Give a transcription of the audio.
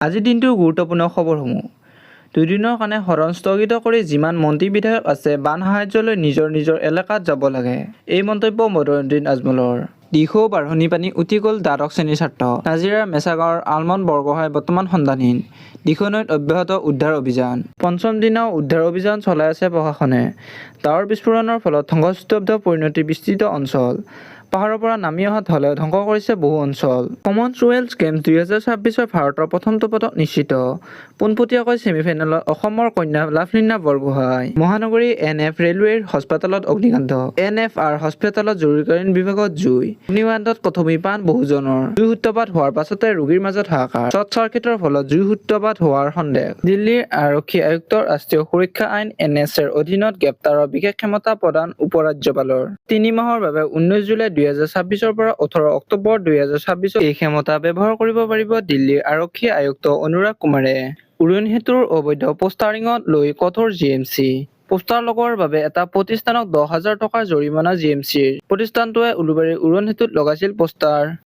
আজিৰ দিনটোৰ গুৰুত্বপূৰ্ণ খবৰসমূহ। দুদিনৰ কাৰণে সদন স্থগিত কৰি যিমান মন্ত্ৰী বিধায়ক আছে বান সাহায্যলৈ নিজৰ নিজৰ এলেকাত যাব লাগে। এই মন্তব্য বদৰুদ্দিন আজমলৰ। দিখৌ বাঢ়নী পানী উটি গ'ল দ্বাদশ শ্ৰেণীৰ ছাত্ৰ। নাজিৰাৰ মেছাগাঁৱৰ আলমন বৰগোহাঁই বৰ্তমান সন্ধানহীন। দিখৌ নৈত অব্যাহত উদ্ধাৰ অভিযান। পঞ্চম দিনাও উদ্ধাৰ অভিযান চলাই আছে প্ৰশাসনে। ডাৱৰ বিস্ফোৰণৰ ফলত ধ্বংসস্তব্ধ পৰিণতি বিস্তৃত অঞ্চল। পাহাৰৰ পৰা নামি অহা ঢলে ধ্বংস কৰিছে বহু অঞ্চল। কমনৱেলথ গেমছ 2026ৰ ভাৰতৰ প্ৰথমটো পদক নিশ্চিত। পোনপটীয়াকৈ ছেমিফাইনেলত অসমৰ কন্যা লাভলীনা বৰগোহাঁই। মহানগৰী NF ৰেলৱেৰ হস্পিতালত অগ্নিকাণ্ড। NFR হস্পিতালত জৰুৰীকালীন বিভাগত জুই। অগ্নিকাণ্ডত কথমী প্ৰাণ বহুজনৰ। জুই সূত্ৰপাত হোৱাৰ পাছতে ৰোগীৰ মাজত হাহাকাৰ। শ্বৰ্ট চাৰ্কিটৰ ফলত জুই সূত্ৰপাত হোৱাৰ সন্দেহ। দিল্লীৰ আৰক্ষী আয়ুক্তৰ ৰাষ্ট্ৰীয় সুৰক্ষা আইন NSAৰ অধীনত গ্ৰেপ্তাৰৰ বিশেষ ক্ষমতা প্ৰদান উপ-ৰাজ্যপালৰ। ৩ মাহৰ বাবে ১৯ জুলাই 2026ৰ পৰা ১৮ অক্টোবৰ 2026 এই ক্ষমতা ব্যৱহাৰ কৰিব পাৰিব দিল্লীৰ আৰক্ষী আয়ুক্ত অনুৰাগ কুমাৰে। উৰণি সেতুৰ অবৈধ পোষ্টাৰিঙক লৈ কঠোৰ GMC। পোষ্টাৰ লগোৱাৰ বাবে এটা প্ৰতিষ্ঠানক ১০,০০০ টকাৰ জৰিমনা GMCৰ। প্ৰতিষ্ঠানটোৱে উলুবাৰীৰ উৰণি সেতুত লগাইছিল পোষ্টাৰ।